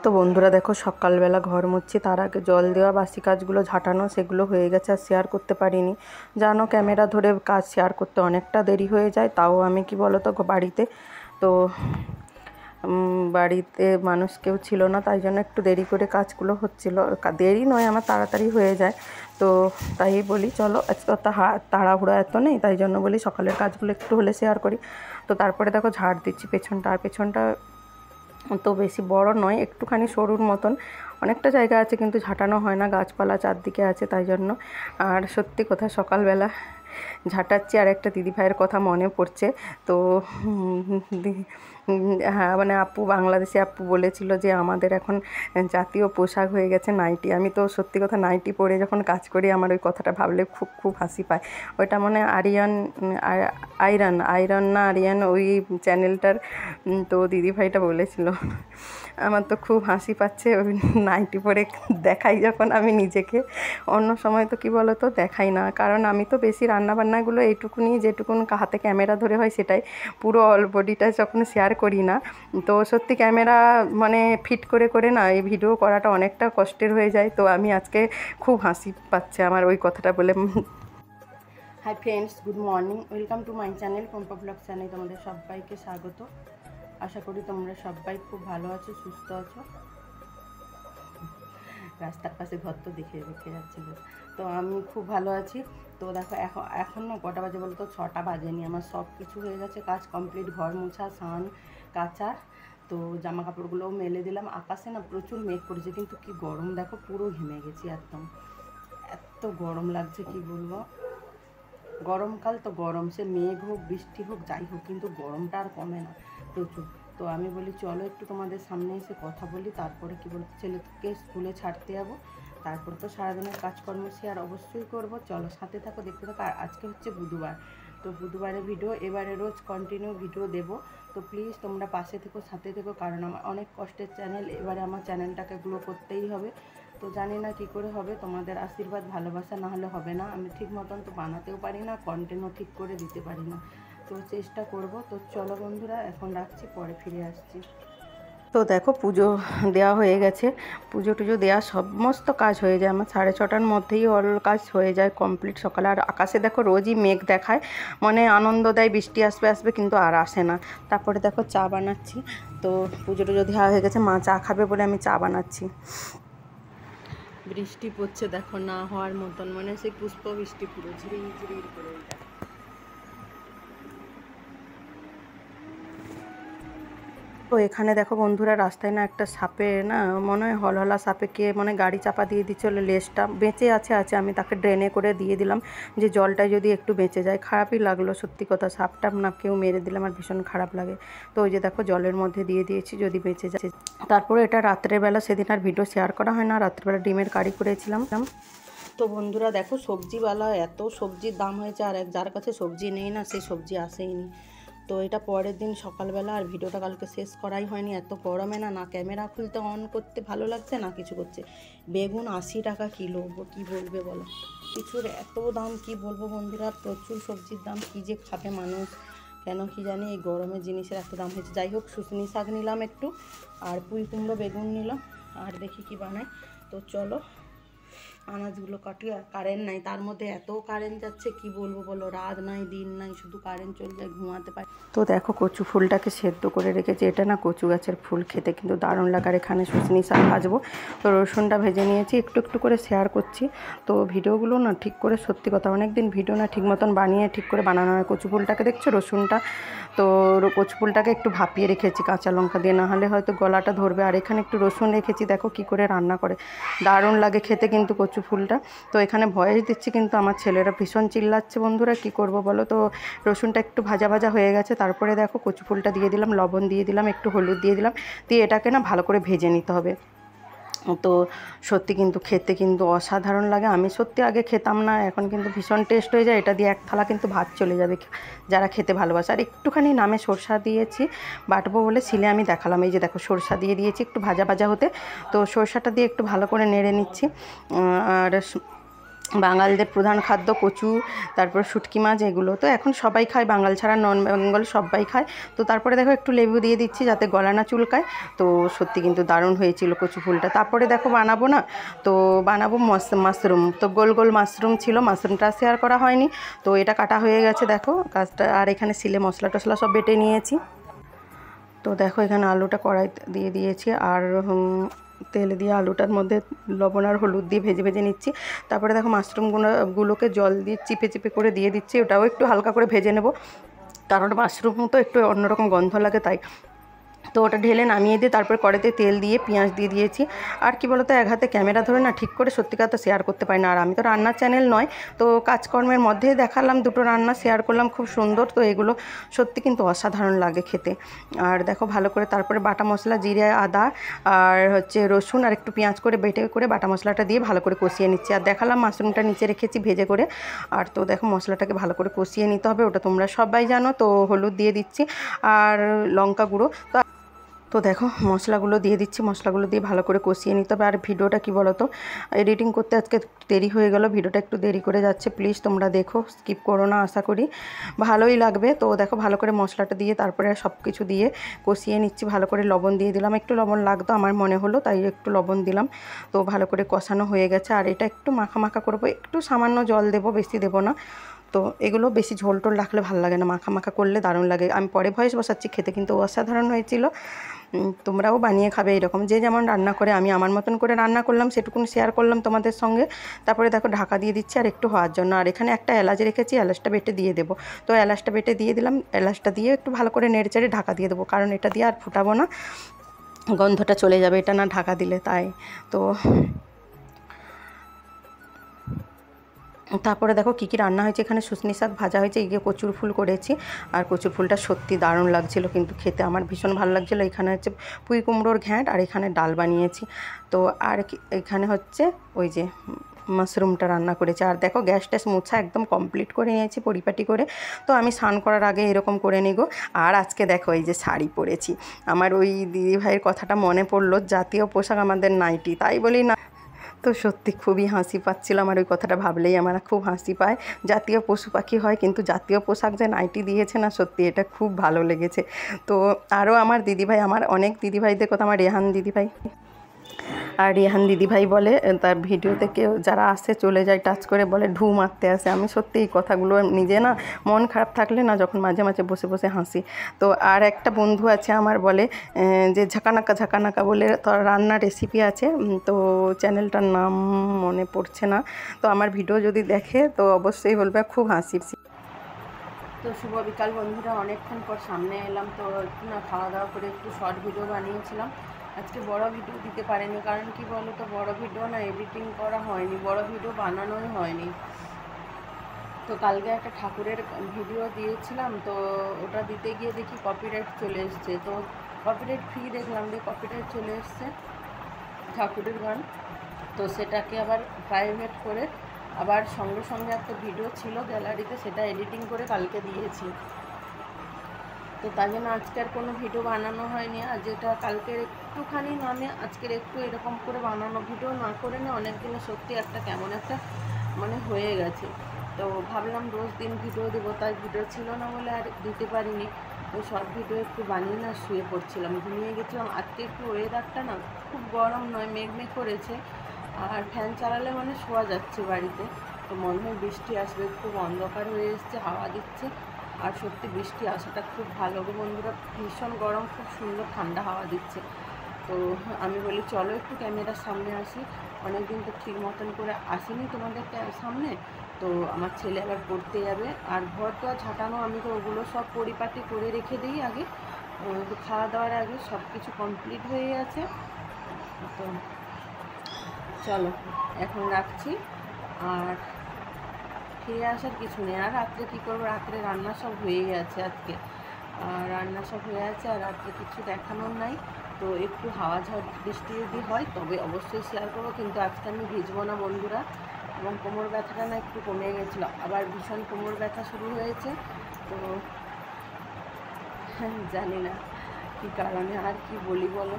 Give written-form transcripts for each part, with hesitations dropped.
তো বন্ধুরা দেখো, সকালবেলা ঘর মুছছি, তার আগে জল দেওয়া, বাসি কাজগুলো ঝাঁটানো সেগুলো হয়ে গেছে, আর শেয়ার করতে পারিনি। জানো, ক্যামেরা ধরে কাজ শেয়ার করতে অনেকটা দেরি হয়ে যায়। তাও আমি কি বলো তো, বাড়িতে তো বাড়িতে মানুষ কেউ ছিল না, তাই জন্য একটু দেরি করে কাজগুলো হচ্ছিল। দেরি নয়, আমার তাড়াতাড়ি হয়ে যায়। তো তাই বলি চলো, আজকে তাড়াহুড়া এত নেই, তাই জন্য বলি সকালের কাজগুলো একটু হলে শেয়ার করি। তো তারপরে দেখো ঝাড় দিচ্ছি পেছনটা, আর পেছনটা তো বেশি বড় নয়, একটুখানি সরুর মতন। অনেকটা জায়গা আছে কিন্তু ঝাঁটানো হয় না, গাছপালা চারদিকে আছে তাই জন্য। আর সত্যি কথা, সকালবেলা ঝাঁটাচ্ছি আর একটা দিদিভাইয়ের কথা মনে পড়ছে। তো হ্যাঁ, মানে আপু, বাংলাদেশি আপু বলেছিল যে আমাদের এখন জাতীয় পোশাক হয়ে গেছে নাইটি। আমি তো সত্যি কথা নাইটি পরে যখন কাজ করি, আমার ওই কথাটা ভাবলে খুব খুব হাসি পায়। ওইটা মানে আয়রন না আরিয়ান, ওই চ্যানেলটার তো দিদিভাইটা বলেছিল। আমার তো খুব হাসি পাচ্ছে। ওই নাইটি পরে দেখাই যখন আমি নিজেকে, অন্য সময় তো কী বলো তো দেখাই না, কারণ আমি তো বেশি রান্নাবান্নাগুলো এইটুকুনি যেটুকুন হাতে ক্যামেরা ধরে হয় সেটাই, পুরো অল বডিটা যখন শেয়ার করি না। তো সত্যি ক্যামেরা মানে ফিট করে করে না এই ভিডিও করাটা অনেকটা কষ্টের হয়ে যায়। তো আমি আজকে খুব হাসি পাচ্ছে আমার ওই কথাটা বলে। Hi friends, good morning, welcome to my channel Pampa blog channel. তোমাদের সবাইকে স্বাগত। আশা করি তোমরা সবাই খুব ভালো আছো, সুস্থ আছো। রাস্তার পাশে ঘর তো দেখে দেখে যাচ্ছিল। তো আমি খুব ভালো আছি। তো দেখো, এখন না কটা বাজে বলো তো, 6টা বাজেনি। আমার সব কিছু হয়ে গেছে, কাজ কমপ্লিট, ঘর মোছা, স্নান, কাচা। তো জামা কাপড়গুলোও মেলে দিলাম। আকাশে না প্রচুর মেঘ করেছে, কিন্তু কি গরম দেখো, পুরো ঘেমে গেছি একদম। এত গরম লাগছে কি বলবো। গরমকাল তো গরম, সে মেঘ হোক বৃষ্টি হোক যাই হোক, কিন্তু গরমটা আর কমে না, প্রচুর। তো আমি বলি চলো একটু তোমাদের সামনে এসে কথা বলি, তারপরে কি বলতে, ছেলেকে স্কুলে ছাড়তে যাবো, তারপর তো সারাদিনের কাজকর্ম শেয়ার অবশ্যই করব। চলো সাথে থাকো, দেখতে থাকো। আর আজকে হচ্ছে বুধবার, তো বুধবারের ভিডিও এবারে রোজ কন্টিনিউ ভিডিও দেবো। তো প্লিজ তোমরা পাশে থেকো, সাথে থেকো, কারণ আমার অনেক কষ্টের চ্যানেল, এবারে আমার চ্যানেলটাকে গ্রো করতেই হবে। তো জানি না কী করে হবে, তোমাদের আশীর্বাদ ভালোবাসা না হলে হবে না। আমি ঠিক মতন তো বানাতেও পারি না, কন্টেন্টও ঠিক করে দিতে পারি না, তো চেষ্টা করব। তো চলো বন্ধুরা, এখন রাখছি, পরে ফিরে আসছি। তো দেখো, পুজো দেওয়া হয়ে গেছে, পুজো টুজো দেওয়া সমস্ত কাজ হয়ে যায় আমার 6:30টার মধ্যেই অল কাজ হয়ে যায় কমপ্লিট সকালে। আর আকাশে দেখো রোজই মেঘ দেখায়, মানে আনন্দ দেয় বৃষ্টি আসবে আসবে, কিন্তু আর আসে না। তারপরে দেখো চা বানাচ্ছি। তো পুজো টুজো দেওয়া হয়ে গেছে, মা চা খাবে বলে আমি চা বানাচ্ছি। বৃষ্টি পড়ছে দেখো, না হওয়ার মতন, মানে সেই পুষ্প বৃষ্টি, পুরো ঝিরির ঝিরির করে। তো এখানে দেখো বন্ধুরা, রাস্তায় না একটা সাপে না, মনে হয় হলহলা সাপে কে মানে গাড়ি চাপা দিয়ে দিচ্ছিল, লেজটা বেঁচে আছে আমি তাকে ড্রেনে করে দিয়ে দিলাম, যে জলটায় যদি একটু বেঁচে যায়। খারাপই লাগলো সত্যি কথা, সাপটা না কেউ মেরে দিলাম, আর ভীষণ খারাপ লাগে। তো ওই যে দেখো জলের মধ্যে দিয়ে দিয়েছি, যদি বেঁচে যায়। তারপরে এটা রাত্রেবেলা, সেদিন আর ভিডিও শেয়ার করা হয় না, রাত্রেবেলা ডিমের কারি করেছিলাম। তো বন্ধুরা দেখো, সবজিওয়ালা এত সবজির দাম হয়েছে, আর যার কাছে সবজি নেই না, সেই সবজি আসেইনি। তো এটা পরের দিন সকালবেলা, আর ভিডিওটা কালকে শেষ করাই হয়নি, এত গরমে না না ক্যামেরা খুলতে অন করতে ভালো লাগছে না কিছু করছে। বেগুন 80 টাকা কিলো, কি বলবে বলো, কিছুর এত দাম, কি বলবো বন্ধুরা, প্রচুর সবজির দাম, কী যে খাবে মানুষ, কেন কি জানি এই গরমের জিনিসের এত দাম হয়েছে। যাই হোক, শুশনি শাক নিলাম একটু, আর পুঁই কুমড়ো বেগুন নিলাম, আর দেখি কি বানাই। তো চলো আনাজগুলো কাটি। আর কারেন্ট নাই, তার মধ্যে এত কারেন্ট যাচ্ছে কি বলবো বলো, রাত নাই দিন নাই, শুধু কারেন্ট চলে যায়, ঘুমাতে পারি। তো দেখো কচু ফুলটাকে সেদ্ধ করে রেখেছি, এটা না কচু গাছের ফুল, খেতে কিন্তু দারুণ লাগার। এখানে শুশনি শাক ভাজবো, তো রসুনটা ভেজে নিয়েছি, একটু একটু করে শেয়ার করছি। তো ভিডিওগুলো না ঠিক করে, সত্যি কথা অনেক দিন ভিডিও না ঠিক মতন বানিয়ে ঠিক করে বানানো হয়। কচু ফুলটাকে দেখছো, রসুনটা, তো কচু ফুলটাকে একটু ভাপিয়ে রেখেছি কাঁচা লঙ্কা দিয়ে, না হলে হয়তো গলাটা ধরবে। আর এখানে একটু রসুন রেখেছি, দেখো কি করে রান্না করে, দারুণ লাগে খেতে কিন্তু কচু ফুলটা। তো এখানে ভয়েস দিচ্ছি, কিন্তু আমার ছেলেরা ভীষণ চিল্লাচ্ছে বন্ধুরা, কি করব বলো। তো রসুনটা একটু ভাজা ভাজা হয়ে গেছে, তারপরে দেখো কচু ফুলটা দিয়ে দিলাম, লবণ দিয়ে দিলাম, একটু হলুদ দিয়ে দিলাম, দিয়ে এটাকে না ভালো করে ভেজে নিতে হবে। তো সত্যি কিন্তু খেতে কিন্তু অসাধারণ লাগে। আমি সত্যি আগে খেতাম না, এখন কিন্তু ভীষণ টেস্ট হয়ে যায়। এটা দিয়ে এক থালা কিন্তু ভাত চলে যাবে, যারা খেতে ভালোবাসে। আর একটুখানি নামে সরষা দিয়েছি, বাটবো বলে শিলে আমি দেখালাম। এই যে দেখো, সরষা দিয়ে দিয়েছি একটু ভাজা ভাজা হতে। তো সরষাটা দিয়ে একটু ভালো করে নেড়ে নিচ্ছি। আর বাঙালদের প্রধান খাদ্য কচু, তারপর শুটকি মাছ, এগুলো তো এখন সবাই খায়, বাঙাল ছাড়া নন বেঙ্গল সবাই খায়। তো তারপরে দেখো একটু লেবু দিয়ে দিচ্ছি যাতে গলা না চুলকায়। তো সত্যি কিন্তু দারুণ হয়েছিল কচু ফুলটা। তারপরে দেখো বানাবো না, তো বানাবো মাশরুম। তো গোল গোল মাশরুম ছিল, মাশরুমটা শেয়ার করা হয়নি। তো এটা কাটা হয়ে গেছে দেখো কাজটা। আর এখানে সিলে মশলা টশলা সব বেটে নিয়েছি। তো দেখো এখানে আলুটা কড়াইতে দিয়ে দিয়েছি, আর তেল দিয়ে আলুটার মধ্যে লবণ আর হলুদ দিয়ে ভেজে ভেজে নিচ্ছি। তারপরে দেখো মাশরুমগুলোকে জল দিয়ে চিপে চিপে করে দিয়ে দিচ্ছি। ওটাও একটু হালকা করে ভেজে নেব, কারণ মাশরুম তো একটু অন্যরকম গন্ধ লাগে তাই। তো ওটা ঢেলে নামিয়ে দিয়ে তারপর কড়াইতে তেল দিয়ে পেঁয়াজ দিয়ে দিয়েছি। আর কি বলতো, এক হাতে ক্যামেরা ধরে না ঠিক করে সত্যি কথা শেয়ার করতে পারি না। আর আমি তো রান্নার চ্যানেল নয়, তো কাজকর্মের মধ্যেই দেখালাম, দুটো রান্না শেয়ার করলাম, খুব সুন্দর। তো এগুলো সত্যি কিন্তু অসাধারণ লাগে খেতে। আর দেখো ভালো করে তারপরে বাটা মশলা, জিরে, আদা আর হচ্ছে রসুন আর একটু পেঁয়াজ করে বেটে করে বাটা মশলাটা দিয়ে ভালো করে কষিয়ে নিচ্ছি। আর দেখালাম মাশরুমটা নিচে রেখেছি ভেজে করে। আর তো দেখো মশলাটাকে ভালো করে কষিয়ে নিতে হবে, ওটা তোমরা সবাই জানো। তো হলুদ দিয়ে দিচ্ছি আর লঙ্কা গুঁড়ো। তো দেখো মশলাগুলো দিয়ে দিচ্ছি, মশলাগুলো দিয়ে ভালো করে কষিয়ে নিতে হবে। আর ভিডিওটা কি বলো তো, এডিটিং করতে আজকে দেরি হয়ে গেল, ভিডিওটা একটু দেরি করে যাচ্ছে। প্লিজ তোমরা দেখো, স্কিপ করো না, আশা করি ভালোই লাগবে। তো দেখো ভালো করে মশলাটা দিয়ে তারপরে সব কিছু দিয়ে কষিয়ে নিচ্ছি। ভালো করে লবণ দিয়ে দিলাম, একটু লবণ লাগতো আমার মনে হলো তাই একটু লবণ দিলাম। তো ভালো করে কষানো হয়ে গেছে। আর এটা একটু মাখা মাখা করবো, একটু সামান্য জল দেবো, বেশি দেবো না। তো এগুলো বেশি ঝোল টোল রাখলে ভালো লাগে না, মাখা মাখা করলে দারুণ লাগে। আমি পরে ভয়েস বসাচ্ছি, খেতে কিন্তু অসাধারণ হয়েছিল। তোমরাও বানিয়ে খাবে এরকম, যে যেমন রান্না করে। আমি আমার মতন করে রান্না করলাম, সেটুকুন শেয়ার করলাম তোমাদের সঙ্গে। তারপরে দেখো ঢাকা দিয়ে দিচ্ছি আর একটু হওয়ার জন্য। আর এখানে একটা এলাচ রেখেছি, এলাচটা বেটে দিয়ে দেবো। তো এলাচটা বেটে দিয়ে দিলাম, এলাচটা দিয়ে একটু ভালো করে নেড়ে চেড়ে ঢাকা দিয়ে দেবো, কারণ এটা দিয়ে আর ফুটাবো না, গন্ধটা চলে যাবে এটা না ঢাকা দিলে, তাই। তো তারপরে দেখো কী কী রান্না হয়েছে। এখানে শুশনি শাক ভাজা হয়েছে, এগিয়ে কচুর ফুল করেছি। আর কচুর ফুলটা সত্যি দারুণ লাগছিল কিন্তু খেতে, আমার ভীষণ ভালো লাগছিলো। এখানে হচ্ছে পুঁই কুমড়োর ঘ্যাঁট, আর এখানে ডাল বানিয়েছি। তো আর এখানে হচ্ছে ওই যে মাশরুমটা রান্না করেছি। আর দেখো গ্যাস ট্যাস মোছা একদম কমপ্লিট করে নিয়েছি পরিপাটি করে। তো আমি স্নান করার আগে এরকম করে নিগো। আর আজকে দেখো এই যে শাড়ি পরেছি, আমার ওই দিদিভাইয়ের কথাটা মনে পড়লো, জাতীয় পোশাক আমাদের নাইটি, তাই বলি না। তো সত্যি খুবই হাসি পাচ্ছিল আমার, ওই কথাটা ভাবলেই আমার খুব হাসি পায়। জাতীয় পশু পাখি হয় কিন্তু জাতীয় পোশাক যে নাইটি দিয়েছে না, সত্যি এটা খুব ভালো লেগেছে। তো আরও আমার দিদিভাই, আমার অনেক দিদিভাইদের কথা, আমার রেহান দিদিভাই, আর রেহান দিদিভাই বলে তার ভিডিওতে কেউ যারা আসে চলে যায় টাচ করে, বলে ঢু মারতে আসে। আমি সত্যি এই কথাগুলো নিজে না মন খারাপ থাকলে না, যখন মাঝে মাঝে বসে বসে হাসি। তো আর একটা বন্ধু আছে আমার, বলে যে ঝাঁকানাকা ঝাঁকানাকা বলে তার রান্নার রেসিপি আছে। তো চ্যানেলটার নাম মনে পড়ছে না। তো আমার ভিডিও যদি দেখে তো অবশ্যই বলবে, খুব হাসি। তো শুভ বিকাল বন্ধুরা, অনেকক্ষণ পর সামনে এলাম। তো একটু না খাওয়া দাওয়া করে একটু শর্ট ভিডিও বানিয়েছিলাম। আজকে বড় ভিডিও দিতে পারিনি, কারণ কি বলো তো, বড় ভিডিও না এডিটিং করা হয়নি, বড় ভিডিও বানানোই হয়নি। তো কালকে একটা ঠাকুরের ভিডিও দিয়েছিলাম, তো ওটা দিতে গিয়ে দেখি কপিরাইট চলে এসছে। তো কপিরাইট ফ্রি দেখলাম, দিয়ে কপিরাইট চলে এসছে ঠাকুরের গান। তো সেটাকে আবার প্রাইভেট করে আবার সঙ্গে সঙ্গে একটা ভিডিও ছিল গ্যালারিতে, সেটা এডিটিং করে কালকে দিয়েছি। তো তাই জন্য আজকে আর কোনো ভিডিও বানানো হয়নি। আর যেটা কালকের একটুখানি নামে আজকের একটু এরকম করে বানানো ভিডিও না করে না, অনেক দিনে সত্যি একটা কেমন একটা মানে হয়ে গেছে। তো ভাবলাম রোজ দিন ভিডিও দেবো, তাই ভিডিও ছিল না বলে আর দিতে পারিনি। তো শর্ট ভিডিও একটু বানিয়ে না শুয়ে পড়ছিলাম, ঘুমিয়ে গেছিলাম। আজকে একটু ওয়েদারটা না খুব গরম নয়, মেঘ করে আর ফ্যান চালালে মানে শোয়া যাচ্ছে বাড়িতে। তো মনে হয় বৃষ্টি আসবে, খুব অন্ধকার হয়ে এসছে, হাওয়া দিচ্ছে। আর সত্যি বৃষ্টি আসাটা খুব ভালো গো বন্ধুরা, ভীষণ গরম, খুব সুন্দর ঠান্ডা হাওয়া দিচ্ছে। তো আমি বলি চলো একটু ক্যামেরার সামনে আসি, অনেকদিন তো ঠিক মতন করে আসিনি তোমাদের সামনে। তো আমার ছেলে আবার পড়তে যাবে, আর ঘর তো ঝাঁটানো, আমি তো ওগুলো সব পরিপাটি করে রেখে দিই আগে, তো খাওয়া দাওয়ার আগে সব কিছু কমপ্লিট হয়ে আছে। তো চলো এখন রাখছি, আর ফিরে আসার কিছু নেই। আর রাত্রে কী করবো, রাত্রে রান্না সব হয়েই আছে আজকে, আর রান্না সব হয়ে আছে, আর রাত্রে কিছু দেখানোর নাই। তো একটু হাওয়া ঝড় বৃষ্টি যদি হয় তবে অবশ্যই শেয়ার করবো, কিন্তু আজকে আমি ভিজবো না বন্ধুরা। এবং কোমর ব্যথাটা না একটু কমে গেছিলো, আবার ভীষণ কোমর ব্যথা শুরু হয়েছে। তো জানি না কী কারণে, আর কি বলি বলো।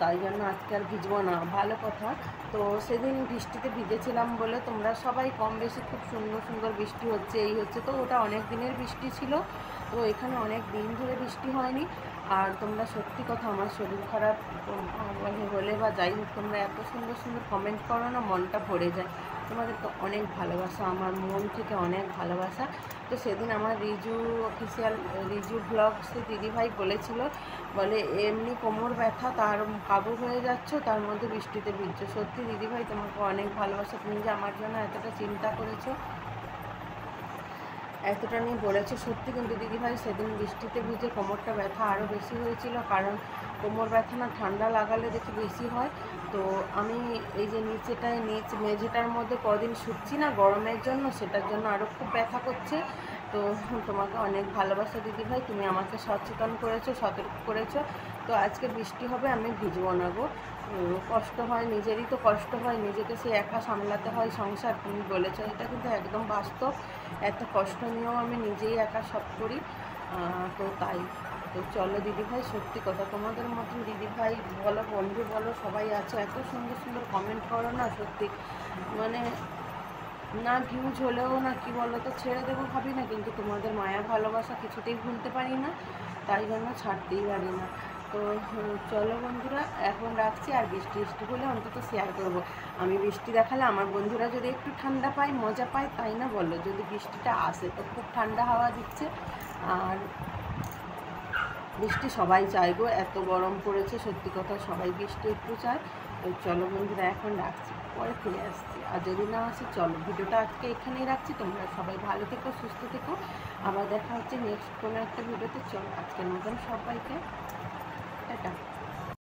তাই জন্য আজকে আর ভিজবো না, ভালো কথা। তো সেদিন বৃষ্টিতে ভিজেছিলাম বলে তোমরা সবাই কম বেশি খুব সুন্দর সুন্দর বৃষ্টি হচ্ছে এই হচ্ছে, তো ওটা অনেক দিনের বৃষ্টি ছিল, তো এখানে অনেক দিন ধরে বৃষ্টি হয়নি। আর তোমরা সত্যি কথা আমার শরীর খারাপ হলে বা যাই হোক তোমরা এত সুন্দর সুন্দর কমেন্ট করো না, মনটা ভরে যায়। তোমাদের তো অনেক ভালোবাসা, আমার মন থেকে অনেক ভালোবাসা। তো সেদিন আমার রিজু অফিসিয়াল রিজু ব্লগসে দিদিভাই বলেছিল, বলে এমনি কোমর ব্যথা তার কাবু হয়ে যাচ্ছ, তার মধ্যে বৃষ্টিতে ভিজছো। সত্যি দিদিভাই তোমাকে অনেক ভালোবাসা, তুমি যে আমার জন্য এতটা চিন্তা করেছো, এতটা নিয়ে বলেছে সত্যি। কিন্তু দিদিভাই সেদিন বৃষ্টিতে ভিজে কোমরটা ব্যথা আরও বেশি হয়েছিল, কারণ কোমর ব্যথা না ঠান্ডা লাগালে দেখি বেশি হয়। তো আমি এই যে নিচেটায় মেঝেটার মধ্যে কদিন শুচ্ছি না গরমের জন্য, সেটার জন্য আরও খুব ব্যথা করছে। তো তোমাকে অনেক ভালোবাসা দিদিভাই, তুমি আমাকে সচেতন করেছো, সতর্ক করেছো। তো আজকে বৃষ্টি হবে, আমি ভিজবো না গো। কষ্ট হয়, নিজেরই তো কষ্ট হয়, নিজেকে সে একা সামলাতে হয় সংসার, তুমি বলেছো, এটা কিন্তু একদম বাস্তব। এত কষ্ট নিয়েও আমি নিজেই একা সব করি। তো তাই। তো চলো দিদিভাই, সত্যি কথা তোমাদের মতন দিদিভাই বলো, বন্ধু বলো, সবাই আছে, এত সুন্দর সুন্দর কমেন্ট করো না, সত্যি মানে না ভিউজ হলেও না কি বলো তো ছেড়ে দেবো ভাবি না, কিন্তু তোমাদের মায়া ভালোবাসা কিছুতেই ভুলতে পারি না, তাই জন্য ছাড়তেই পারি না। তো চলো বন্ধুরা, এখন রাখছি। আর বৃষ্টি হলে অন্তত শেয়ার করবো। আমি বৃষ্টি দেখালে আমার বন্ধুরা যদি একটু ঠান্ডা পায়, মজা পায়, তাই না বলো? যদি বৃষ্টিটা আসে তো খুব ঠান্ডা হাওয়া দিচ্ছে, আর বৃষ্টি সবাই চায় গো, এত গরম পড়েছে, সত্যি কথা সবাই বৃষ্টি একটু চায়। তো চলো বন্ধুরা, এখন রাখছি, পরে ফিরে আসছি। আর যদি না আসে চলো, ভিডিওটা আজকে এখানেই রাখছি। তোমরা সবাই ভালো থেকো, সুস্থ থেকো, আবার দেখা হচ্ছে নেক্সট কোনো একটা ভিডিওতে। চলো আজকের মতন সবাইকে টাটা।